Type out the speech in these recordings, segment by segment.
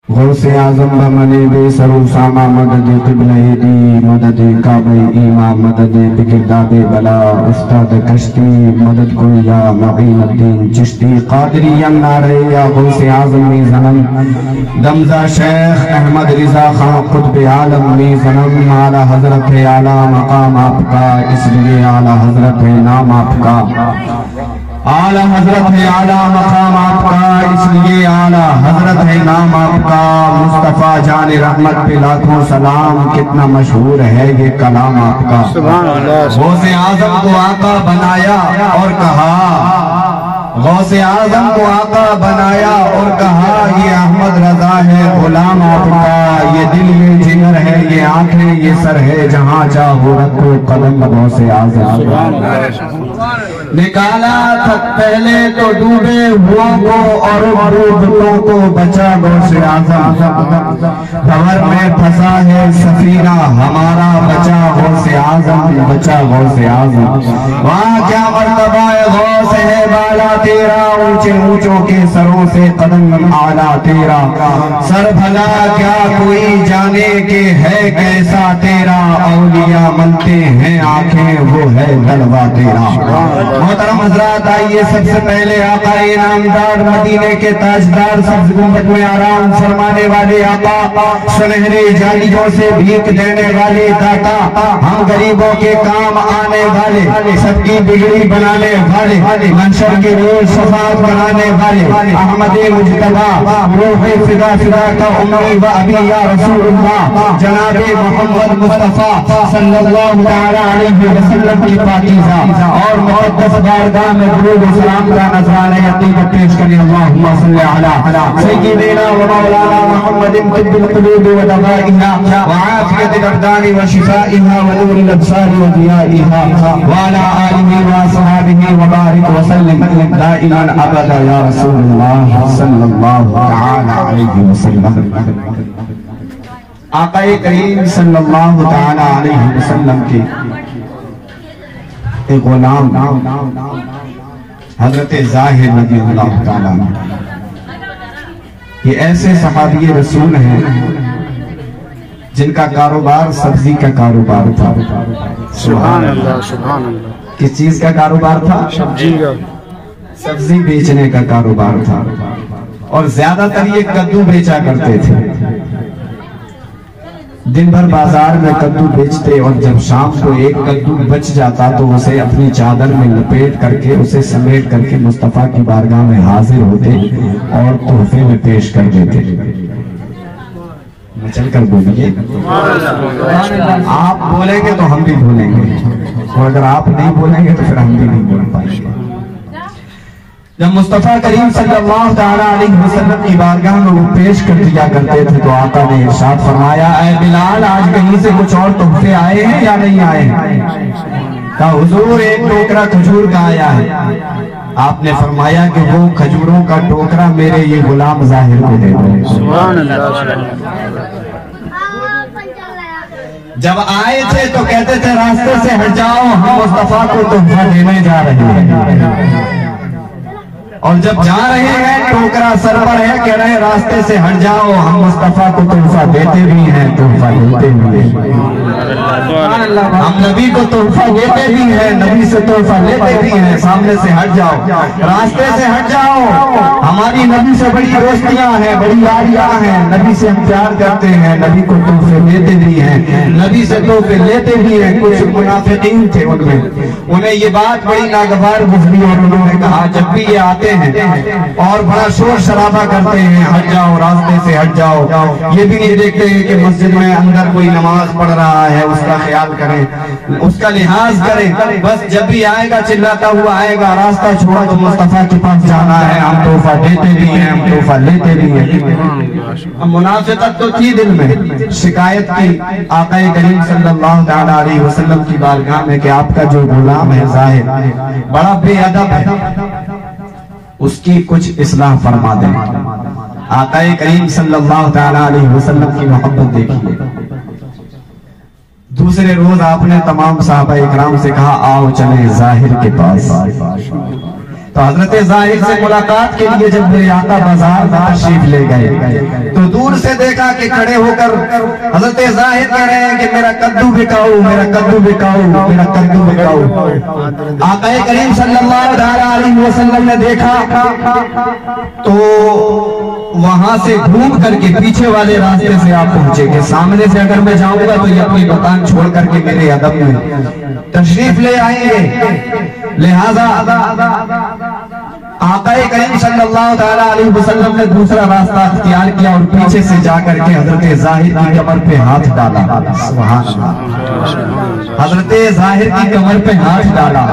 غوث اعظم بمنے بے سر اسامہ مدد قبلہ دی مدد کعبہ ایمان مدد بکرداد بلا استاد کشتی مدد کو یا معین الدین چشتی قادری نعرہ یا غوث اعظم می زنم دمزہ شیخ احمد رضا خان قطب عالم می زنم اعلی حضرت اعلی مقام آپ کا اس لیے اعلی حضرت نام آپ کا اعلی حضرت ہے اعلی مقام آپ کا اس لیے اعلی حضرت ہے نام آپ کا مصطفیٰ جان رحمت پہ لاکھوں سلام کتنا مشہور ہے یہ کلام آپ کا غوث اعظم کو آقا بنایا اور کہا غوث اعظم کو آقا بنایا اور کہا یہ احمد رضا ہے غلام آپ کا یہ دل یہ جگر ہے یہ آنکھیں یہ سر ہے جہاں چاہو رکھو قدم غوث اعظم نکالا تھا پہلے تو ڈوبے ہوا کو اور ڈوبتوں کو بچا غوث اعظم بھور میں پھنسا ہے سفینہ ہمارا بچا غوث اعظم بچا غوث اعظم وہاں کیا مرتبہ غوث ہے بالا تیرا اونچے اونچوں کے سروں سے قدم اعلیٰ تیرا سر بھلا کیا کوئی جانے کے ہے کیسا تیرا اولیاء ملتے ہیں آنکھیں وہ ہے غلبہ تیرا محترم حضرات آئیے سب سے پہلے آقا انعامدار مدینے کے تاجدار سبز گنبد میں آرام فرمانے والے آقا سنہرے جالیوں سے بھیک دینے والے داتا ہم غریبوں کے کام آنے والے سب کی بگڑی بنانے والے منشر کے روز شفاعت بنانے والے احمد مجتبیٰ روح فدا فدا کا امی و ابی یا رسول اللہ جناب محمد مصطفیٰ صلی اللہ علیہ وسلم کی پاکیزہ اور مقدس بارگاہ میں درود و سلام کا نذرانہ یقین پیش کریں اللہم صلی علی سیدنا و مولانا محمد طب القلوب و دوائها وعافیت الابدان و شفائها و نور الابصار و ضیائها وعلى آلہ و صحابہ و بارک وسلم دائما ابدا یا رسول اللہ صلی اللہ علیہ وسلم آقا کریم صلی اللہ علیہ وسلم کے ایک غلام حضرت ظاہر رضی اللہ تعالیٰ یہ ایسے صحابی رسول ہیں جن کا کاروبار سبزی کا کاروبار تھا سبحان اللہ سبحان اللہ کس چیز کا کاروبار تھا سبزی کا سبزی بیچنے کا کاروبار تھا اور زیادہ تر یہ کدو بیچا کرتے تھے دن بھر بازار میں کدو بیچتے اور جب شام کو ایک کدو بچ جاتا تو اسے اپنی چادر میں لپیٹ کر کے اسے سمیٹ کر کے مصطفیٰ کی بارگاہ میں حاضر ہوتے اور تحفے میں پیش کر دیتے چل کر بولیے آپ بولیں گے تو ہم بھی بولیں گے اور اگر آپ نہیں بولیں گے تو پھر ہم بھی نہیں بول پائیں گے جب مصطفیٰ کریم صلی اللہ علیہ وسلم کی بارگاہ میں وہ پیش کر دیا کرتے تھے تو آقا نے ارشاد فرمایا اے بلال آج کہیں سے کچھ اور تحفے آئے ہیں یا نہیں آئے ہیں کہا حضور ایک ٹوکرا کھجور کا آیا ہے آپ نے فرمایا کہ وہ کھجوروں کا ٹوکرا میرے یہ غلام ظاہر کو دے دو سبحان اللہ جب آئے تھے تو کہتے تھے راستے سے ہٹ جاؤ ہم مصطفیٰ کو تحفہ دینے جا رہے ہیں اور جب جا رہے ہیں ٹوکرا سر پر ہے کہہ رہے ہیں راستے سے ہٹ جاؤ ہم مصطفیٰ کو تحفہ دیتے بھی ہیں تحفہ دیتے بھی ہیں ہم نبی کو تحفہ دیتے بھی ہیں نبی سے تحفہ لیتے بھی ہیں سامنے سے ہٹ جاؤ راستے سے ہٹ جاؤ ہماری نبی سے بڑی دوستیاں ہیں بڑی یاریاں ہیں نبی سے ہم پیار کرتے ہیں نبی کو تحفے دیتے بھی ہیں نبی سے تحفے لیتے بھی ہیں کچھ منافقین تھے ان میں انہیں یہ بات بڑی ناگوار گزری اور انہوں نے کہا جب بھی یہ آتے اور بڑا شور شرابہ کرتے ہیں ہٹ جاؤ راستے سے ہٹ جاؤ یہ بھی نہیں دیکھتے ہیں کہ مسجد میں اندر کوئی نماز پڑھ رہا ہے اس کا خیال کریں اس کا لحاظ کریں بس جب بھی آئے گا چلاتا ہوا آئے گا راستہ چھوڑا تو مصطفیٰ کے پاس جانا ہے ہم تحفہ دیتے بھی ہیں ہم تحفہ لیتے بھی ہیں منافقت تو تھی دل میں شکایت کی آقا کریم صلی اللہ علیہ وسلم کی بارگاہ میں کہ آپ کا جو غلام ہے ظاہر بڑا بے ادب ہے اس کی کچھ اصلاح فرما دیں آقا کریم صلی اللہ علیہ وسلم کی محبت دیکھیے دوسرے روز آپ نے تمام صحابہ اکرام سے کہا آؤ چلیں ظاہر کے پاس تو حضرت ظاہر سے ملاقات کے لیے جب میرے آقا بازار میں تشریف لے گئے تو دور سے دیکھا کہ کھڑے ہو کر حضرت ظاہر کہہ رہے ہیں کہ میرا کدو بکاؤ، میرا کدو بکاؤ، میرا کدو بکاؤ۔ آقا کریم صلی اللہ علیہ وسلم نے دیکھا تو وہاں سے گھوم کر کے پیچھے والے راستے سے آپ پہنچے کہ سامنے سے اگر میں جاؤں گا تو یہ اپنی دکان چھوڑ کر کے میرے ادب میں تشریف لے آئیں گے، لہذا آقا کریم صلی اللہ علیہ وسلم نے دوسرا راستہ اختیار کیا اور پیچھے سے جا کر کے حضرت ظاہر کی کمر پہ ہاتھ ڈالا۔ سبحان اللہ۔ حضرت ظاہر کی کمر پہ ہاتھ ڈالا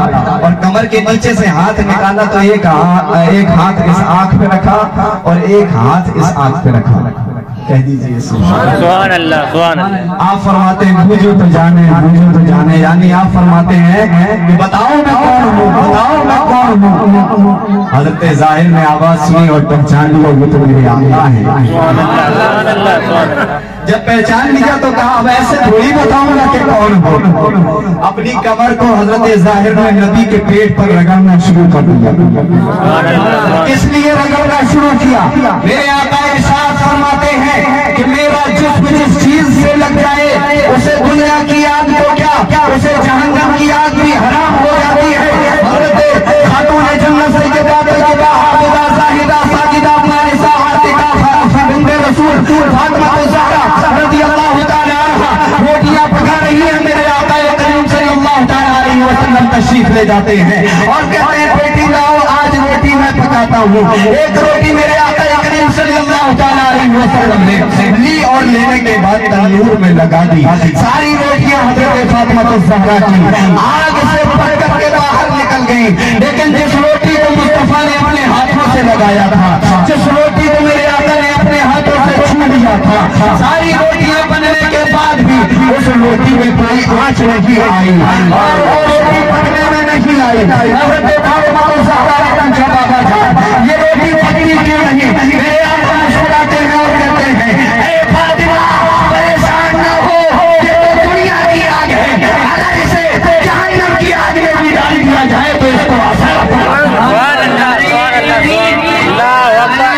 اور کمر کے نیچے سے ہاتھ نکالا تو ایک ہاتھ اس آنکھ پہ رکھا اور ایک ہاتھ اس آنکھ پہ رکھا۔ کہہ دیجئے سبحان اللہ، سبحان اللہ۔ آپ فرماتے ہیں بوجھو تو جانے، بوجھو تو جانے، یعنی آپ فرماتے ہیں کہ بتاؤ میں کون ہوں، بتاؤ میں کون ہوں۔ حضرت ظاہر نے آواز سنی اور پہچان لیا وہ تو میرے آقا ہیں۔ جب پہچان لیا تو کہا اب ایسے تھوڑی بتاؤں گا کہ کون ہو۔ اپنی کمر کو حضرت ظاہر نے نبی کے پیٹ پر رگڑنا شروع کر دیا۔ اس لیے رگڑنا شروع کیا، میرے آقا ارشاد فرماتے ہیں کہ میرا جسم جس چیز سے لگ جائے اسے دنیا کی آگ تو کیا اسے جہنم کی آگ بھی حرام ہو جاتی ہے۔ حضرت خاتون جنت سیدہ طیبہ حافظہ زاہدہ ساجدہ مانسہ عاتقہ فاطمہ بنت رسول فاطمہ الزہرا رضی اللہ تعالی عنہا روٹیاں پکا رہی ہیں، میرے آقا کریم صلی اللہ تعالی علیہ وسلم تشریف لے جاتے ہیں اور کہتے ہیں بیٹی لاؤ آج روٹی میں پکاتا ہوں۔ ایک روٹی میرے آقا کریم صلی اللہ تعالی علیہ وسلم نے لی اور لینے کے بعد تنور میں لگا دی۔ ساری روٹیاں حضرت فاطمہ الزہرا کی آگ سے پک کر کے باہر نکل گئیں، لیکن جس روٹی کو مصطفیٰ نے اپنے ہاتھوں سے لگایا تھا، جس روٹی کو میرے آقا نے اپنے ہاتھوں سے چھو لیا تھا، ساری روٹیاں بننے کے بعد بھی اس روٹی میں کوئی آنچ نہیں آئی اور وہ روٹی پکنے میں نہیں آئی۔ حضرت فاطمہ الزہرا نے جواب دیا یہ روٹی پکی کیوں نہیں؟ میرے آقا مسکراتے ہیں اور کہتے ہیں اے فاطمہ پریشان نہ ہو، یہ تو دنیا کی آگ ہے، اگر اسے جہنم کی آگ میں بھی ڈال دیا جائے تو اس کو اثر پڑے۔ سبحان اللہ، سبحان اللہ، اللہ اکبر،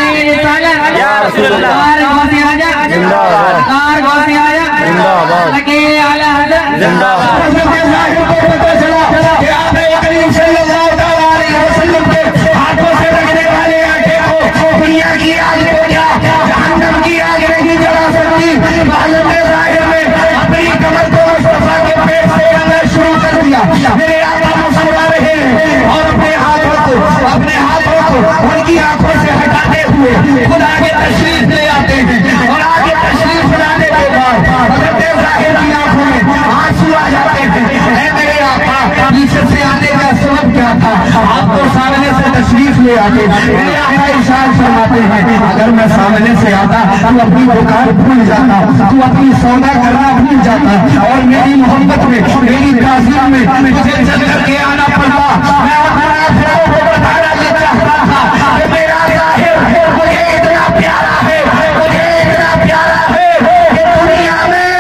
یا رسول اللہ، زندہ باد، لکی اعلی حضرت، زندہ باد۔ پتہ چلا کہ آپ کریم صلی اللہ علیہ وسلم کے ہاتھوں سے رکھنے والے آٹے کو دنیا کی آگ کو کیا جہنم کی آگ نہیں جلا سکتی۔ حضرت ظاہر نے اپنی کمر کو مصطفیٰ کے پیٹ سے کرنا شروع کر دیا۔ میرے آقا مسکرا رہے ہیں اور اپنے ہاتھوں کو ان کی آنکھوں سے ہٹاتے ہوئے خود آگے تشریف لے آتے ہیں اور آگے تشریف لانے کے بعد حضرت ظاہر کی آنکھوں میں آنسو آ جاتے ہیں۔ اے میرے آقا پیچھے سے آنے کا سبب کیا تھا؟ آپ کو سامنے سے تشریف لے آتے۔ میرے آقا ارشاد فرماتے ہیں اگر میں سامنے سے آتا تو اپنی دکان بھول جاتا، تو اپنی سودا کرنا بھول جاتا اور میری محبت میں میری تعظیم میں مجھے چل کر کے آنا پڑتا۔ میں اپنا آخروں کو بتانا یہ چاہتا تھا کہ میرا ظاہر مجھے اتنا پیارا ہے، مجھے اتنا پیارا ہے کہ دنیا میں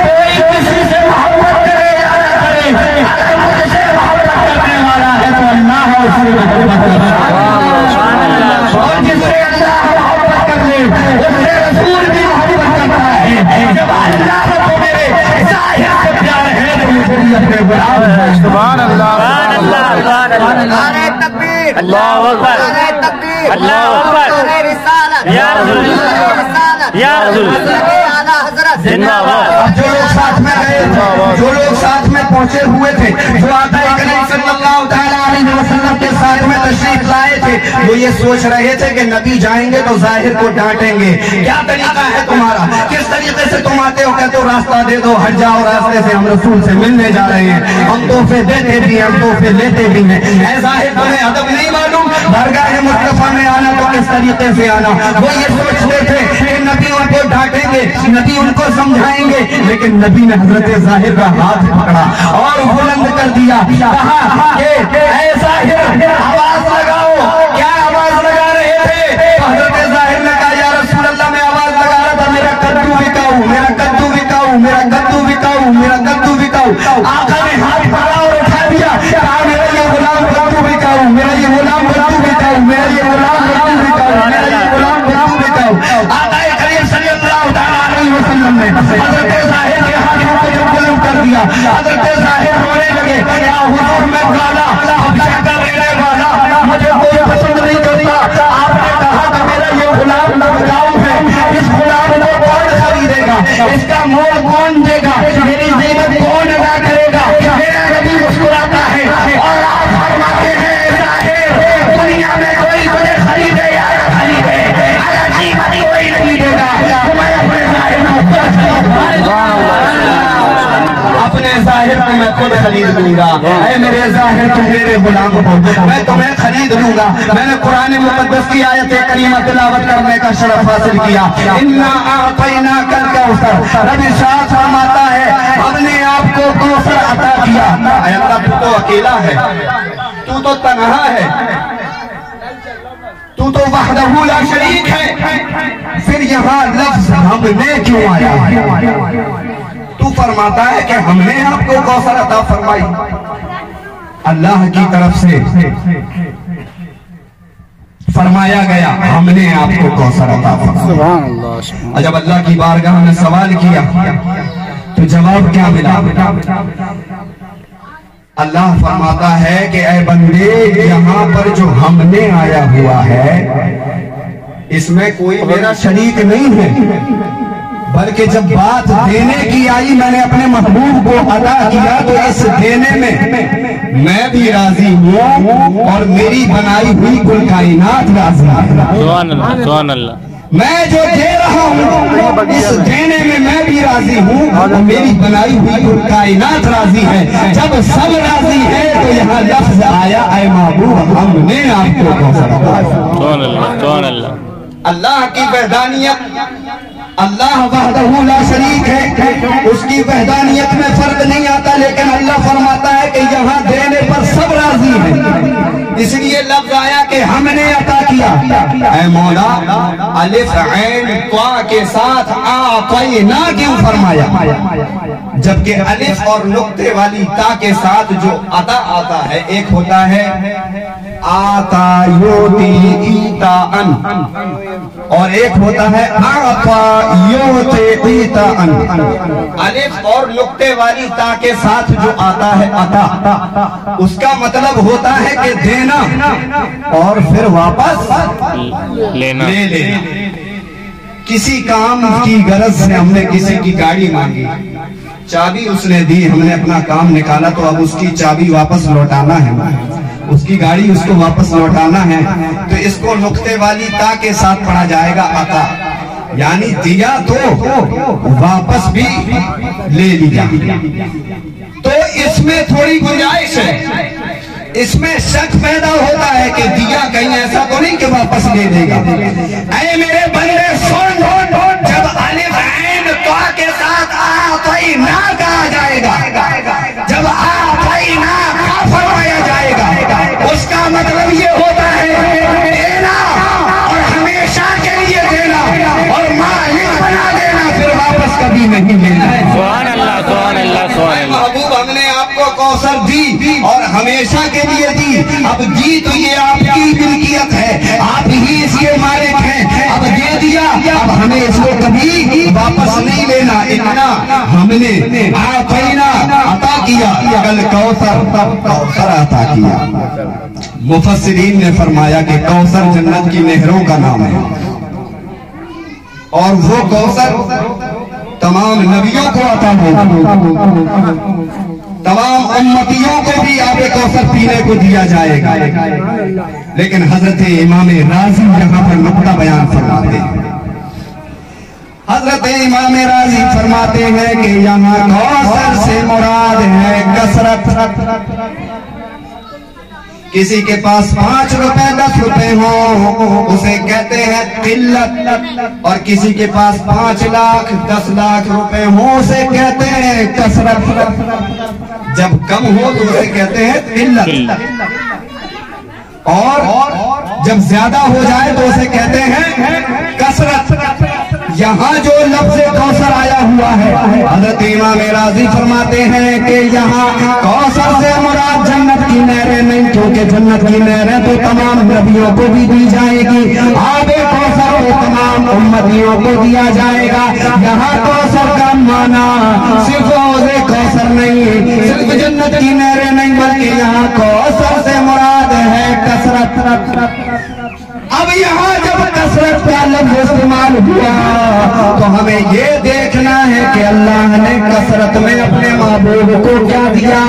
کوئی کسی سے محبت کرے یا نہ کرے، اگر مجھ سے محبت کرنے والا ہے تو اللہ اس سے محبت کرتا ہے اور جس سے اللہ محبت کر لے اس سے رسول بھی محبت کرتا ہے۔ جب اللہ کو میرے ظاہر سے پیار ہے تو مجھے بھی اپنے غلام ہے۔ سبحان اللہ، سبحان اللہ، نعرہ تکبیر، اللہ اکبر، نعرہ تکبیر، اللہ اکبر، نعرہ رسالت، یا رسول اللہ، یا رسول اللہ، حضرت زندہ باد۔ جو لوگ ساتھ میں گئے، جو لوگ ساتھ میں پہنچے ہوئے تھے، جو آقا کریم صلی اللہ تعالی علیہ وسلم کے ساتھ میں تشریف لائے تھے، وہ یہ سوچ رہے تھے کہ نبی جائیں گے تو ظاہر کو ڈانٹیں گے، کیا طریقہ ہے تمہارا، کس طریقے سے تم آتے ہو، کہتے ہو راستہ دے دو، ہٹ جاؤ راستے سے، ہم رسول سے ملنے جا رہے ہیں، ہم تحفے دیتے بھی ہیں، ہم تحفے لیتے بھی ہیں۔ اے ظاہر تمہیں ادب نہیں معلوم، بارگاہ مصطفیٰ میں آنا تو کس طریقے سے آنا۔ وہ یہ سوچتے تھے کہ نبی ان کو ڈانٹیں گے، نبی ان کو سمجھائیں گے، لیکن نبی نے حضرت ظاہر کا ہاتھ پکڑا اور بلند کر دیا، کہا کہ اے ظاہر آواز لگاؤ۔ کیا آواز لگا رہے تھے؟ حضرت ظاہر نے کہا یا رسول اللہ میں آواز لگا رہا تھا میرا کدو بکاؤ، میرا کدو بکاؤ، میرا کدو بکاؤ، میرا کدو بکاؤ۔ آقا نے ہاتھ پکڑا اور اٹھا دیا، کہا میرا یہ غلام کدو بکاؤ، میرا یہ غلام کدو بکاؤ، میرا یہ غلام کدو بکاؤ، میرا یہ غلام کدو بکاؤ۔ آقا کریم صلی اللہ خود خرید لوں گا. اے میرے ظاہر تم میرے غلام ہو, میں تمہیں خرید لوں گا. میں نے قرآن مقدس کی آیت کریمہ تلاوت کرنے کا شرف حاصل کیا. انا اعطیناک الکوثر, رب ارشاد فرماتا ہے ہم نے آپ کو کوثر عطا کیا. اے اللہ تو اکیلا ہے, تو تنہا ہے, تو وحدہ لا شریک ہے, پھر یہاں لفظ ہم نے کیوں آیا ہے؟ تو فرماتا ہے کہ ہم نے آپ کو کوثر عطا فرمائی. اللہ کی طرف سے فرمایا گیا ہم نے آپ کو کوثر عطا فرمایا. سبحان اللہ. اور جب اللہ کی بارگاہ میں سوال کیا تو جواب کیا ملا؟ اللہ فرماتا ہے کہ اے بندے, یہاں پر جو ہم نے آیا ہوا ہے اس میں کوئی میرا شریک نہیں ہے, بلکہ جب بات دینے کی آئی میں نے اپنے محبوب کو عطا کیا تو اس دینے میں میں بھی راضی ہوں اور میری بنائی ہوئی کل کائنات راضی ہے. سبحان اللہ, سبحان اللہ. میں جو دے رہا ہوں اس دینے میں بھی راضی ہوں اور میری بنائی ہوئی کل کائنات راضی ہے. جب سب راضی ہے تو یہاں لفظ آیا اے محبوب ہم نے آپ کو کوثر عطا فرمایا. سبحان اللہ, سبحان اللہ. اللہ کی وحدانیت, اللہ وحدہ لا شریک ہے, اس کی وحدانیت میں فرق نہیں آتا, لیکن اللہ فرماتا ہے کہ یہاں دینے پر سب راضی ہیں, اس لیے لفظ آیا کہ ہم نے عطا کیا. اے مولا الف عین طا کے ساتھ اعطینا کیوں فرمایا, جبکہ الف اور نقطے والی تا کے ساتھ جو عطا آتا ہے, ایک ہوتا ہے آتا یوتی ایتاءن اور ایک ہوتا ہے آتا یوتی ایتاءن. الف اور نقطے والی تا کے ساتھ جو آتا ہے عطا, اس کا مطلب ہوتا ہے کہ دینا اور پھر واپس لینا. لے لینا. کسی کام کی غرض سے ہم نے کسی کی گاڑی مانگی, چابی اس نے دی, ہم نے اپنا کام نکالا تو اب اس کی چابی واپس لوٹانا ہے, اس کی گاڑی اس کو واپس لوٹانا ہے, تو اس کو نقطے والی تا کے ساتھ پڑھا جائے گا عطا, یعنی دیا تو واپس بھی لے لیا. تو اس میں تھوڑی گنجائش ہے, اس میں شک پیدا ہوتا ہے کہ دیا کہیں ایسا تو نہیں کہ واپس لے دے گا. اے میرے بندے سن, جب الف عین طا کے ساتھ اعطینا کہا جائے گا, جب اعطینا کا فرمایا جائے گا, اس کا مطلب یہ ہوتا ہے دینا اور ہمیشہ کے لیے دینا اور مالک بنا دینا, پھر واپس کبھی نہیں لینا. سبحان اللہ, سبحان اللہ, سبحان اللہ. محبوب ہم نے آپ کو کوثر دی اور ہمیشہ کے لیے دی. اب جی تو یہ آپ کی ملکیت ہے, آپ ہی اس کے مالک ہیں. اب دے دیا, اب ہمیں اس کو کبھی واپس نہیں لینا. اتنا ہم نے اعطینا عطا کیا, کل کوثر عطا کیا. مفسرین نے فرمایا کہ کوثر جنت کی نہروں کا نام ہے, اور وہ کوثر تمام نبیوں کو عطا ہوگا, تمام امتیوں کو بھی آب کوثر پینے کو دیا جائے گا. لیکن حضرت امام راضی یہاں پر نقطہ بیان فرماتے ہیں. حضرت امام راضی فرماتے ہیں کہ یہاں کوثر سے مراد ہے کثرت. کسی کے پاس 5 روپے 10 روپے ہوں اسے کہتے ہیں قلت, اور کسی کے پاس 5 لاکھ 10 لاکھ روپے ہوں اسے کہتے ہیں کثرت. جب کم ہو تو اسے کہتے ہیں قلت, اور جب زیادہ ہو جائے تو اسے کہتے ہیں کثرت. یہاں جو لفظ کوثر آیا ہوا ہے, حضرت امام راضی فرماتے ہیں کہ یہاں کوثر سے مراد جنت کی نہریں نہیں, کیونکہ جنت کی نہریں تو تمام نبیوں کو بھی دی جائے گی, آب کوثر کو تمام امتیوں کو دیا جائے گا. یہاں کوثر کا معنی صرف حوض کوثر نہیں, صرف جنت کی نہریں نہیں, بلکہ یہاں کوثر سے مراد ہے کثرت. اب یہاں جب کثرت کا لفظ استعمال ہوا تو ہمیں یہ دیکھنا ہے کہ اللہ نے کثرت میں اپنے محبوب کو کیا دیا.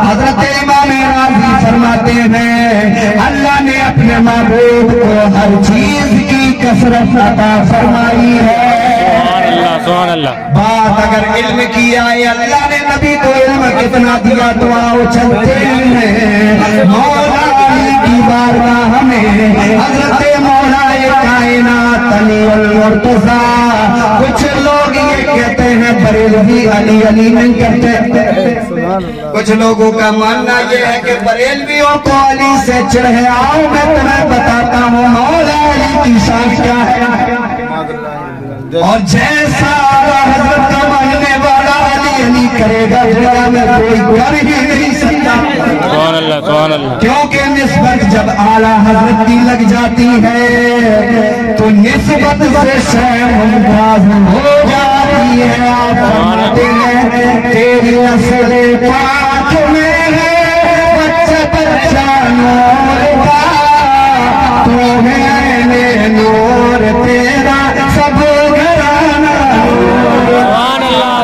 حضرت امام راضی فرماتے ہیں اللہ نے اپنے محبوب کو ہر چیز کی کثرت عطا فرمائی ہے. سبحان اللہ بات اگر علم کی آئے اللہ نے نبی کو علم کتنا دیا تو آؤ چلتے ہیں مولا علی کی بارگاہ میں حضرت مولا کائنات علی المرتضیٰ کچھ لوگ یہ کہتے ہیں بریلوی علی علی نہیں کہتے کچھ لوگوں کا ماننا یہ ہے کہ بریلویوں کو علی سے چڑھ ہے آؤ میں تمہیں بتاتا ہوں مولا علی کی شان کیا ہے اور جیسا حضرت کا ماننے والا علی علی کرے گا دنیا میں کوئی کر ہی نہیں سکتا سبحان اللہ سبحان اللہ کیونکہ نسبت جب اعلیٰ حضرت کی لگ جاتی ہے تو نسبت سے شے ممتاز ہو جاتی ہے آپ فرماتے ہیں تیری نسل پاک میں ہے بچہ بچہ نور کا تو ہے نور تیرا سب گھرانہ سبحان اللہ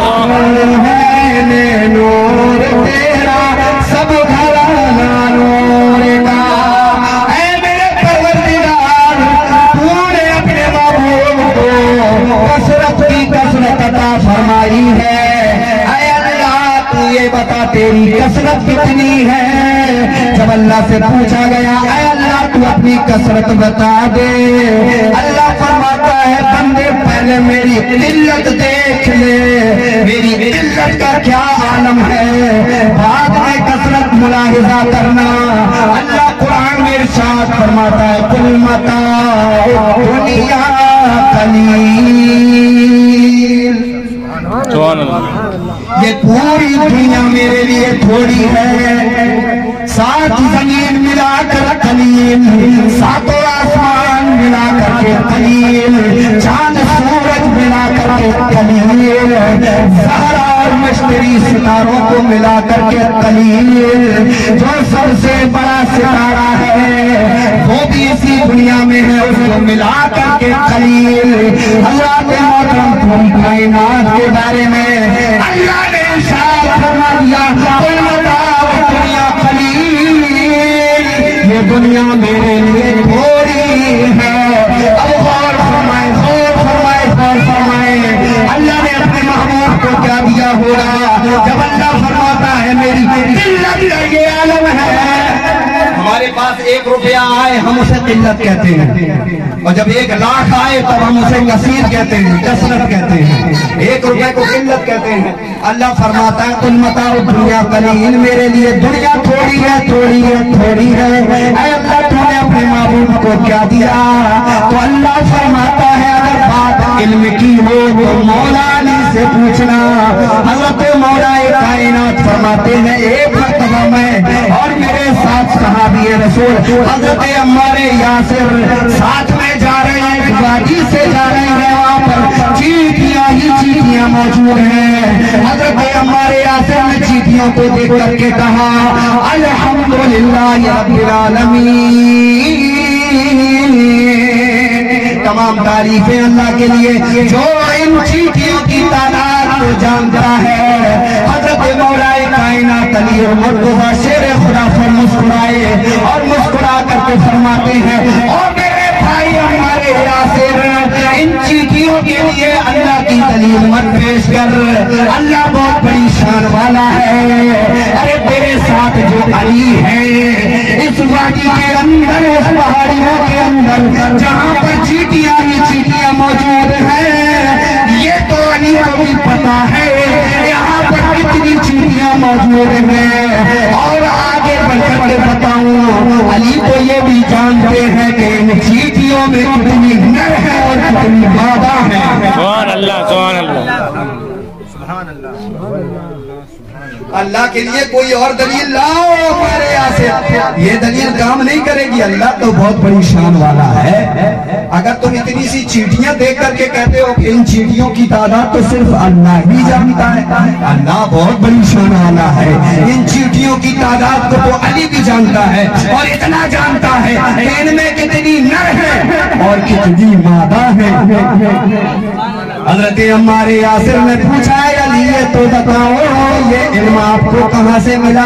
نور تیرا سب گھرانہ نور کا اے میرے پروردگار تو نے اپنے محبوب کو کثرت کی کثرت عطا فرمائی ہے اے اللہ تو یہ بتا تیری کثرت کتنی ہے جب اللہ سے پوچھا گیا اے اللہ تو اپنی کثرت بتا دے اللہ فرماتا ہے بندے پہلے میری قلت دیکھ لے میری قلت کا کیا عالم ہے بعد میں کثرت ملاحظہ کرنا اللہ قرآن میں ارشاد فرماتا ہے کل متاع دنیا قلیل سبحان اللہ یہ پوری دنیا میرے لیے تھوڑی ہے سات زمین ملا کر قلیل ساتوں آسمان ملا کر کے قلیل چاند سورج ملا کر کے قلیل زہرا اور مشتری ستاروں کو ملا کر کے قلیل جو سب سے بڑا ستارہ ہے وہ بھی اسی دنیا میں ہے اس کو ملا کر کے قلیل حضرات محترم پوری کائنات کے بارے میں اللہ نے ارشاد فرما دیا قل متاع الدنیا قلیل یہ دنیا میرے لیے تھوڑی ہے اب غور فرمائے اللہ نے اپنے محبوب کو کیا دیا ہوگا جب اللہ فرماتا ہے میری قلت یہ عالم ہے ہمارے پاس 1 روپیہ آئے ہم اسے قلت کہتے ہیں اور جب 1 لاکھ آئے تب ہم اسے کثیر کہتے ہیں کثرت کہتے ہیں 1 روپے کو قلت کہتے ہیں اللہ فرماتا ہے قل متاع الدنیا قلیل میرے لیے دنیا تھوڑی ہے اے اللہ تو نے اپنے محبوب کو کیا دیا تو اللہ فرماتا ہے اگر بات علم کی ہو تو مولا علی سے پوچھنا حضرت مولا کائنات فرماتے ہیں ایک مرتبہ میں اور میرے ساتھ صحابی رسول حضرت عمار یاسر ساتھ میں جا رہے ہیں ایک وادی سے جا رہے ہیں وہاں پر چیٹیاں ہی چیٹیاں موجود ہیں حضرت عمار یاسر نے چیٹیوں کو دیکھ کر کے کہا الحمدللہ رب العالمین تمام تعریفیں اللہ کے لیے جو ان چیٹیوں کی تعداد کو جانتا ہے حضرت مولا کائنات علی المرتضیٰ شیر خدا پر مسکرائے اور مسکرا کر کے فرماتے ہیں اور میرے بھائی ہمارے یاسر ان چیٹیوں کے لیے اللہ کی دلیل مت پیش کر اللہ بہت بڑی شان والا ہے ارے تیرے ساتھ جو علی ہے اس وادی کے اندر اس پہاڑیوں کے اندر جہاں پر چیٹیاں ہی چیٹیاں موجود ہیں یہ تو علی کو بھی پتا ہے یہاں پر کتنی چیٹیاں موجود ہیں اور آگے بڑھ کر کے بتاؤں علی تو یہ بھی جانتے ہیں کہ ان چیٹیوں میں کتنی نر ہے اور کتنی مادہ ہے سبحان اللہ سبحان اللہ اللہ کے لیے کوئی اور دلیل لاؤ ہمارے یہاں سے یہ دلیل کام نہیں کرے گی اللہ تو بہت بڑی شان والا ہے اگر تم اتنی سی چیٹیاں دیکھ کر کے کہتے ہو کہ ان چیٹیوں کی تعداد تو صرف اللہ ہی جانتا ہے اللہ بہت بڑی شان والا ہے ان چیٹیوں کی تعداد کو تو علی بھی جانتا ہے اور اتنا جانتا ہے کہ ان میں کتنی نر ہے اور کتنی مادہ ہے حضرت عمار یاسر نے پوچھا ہے علی یہ تو بتاؤ یہ علم آپ کو کہاں سے ملا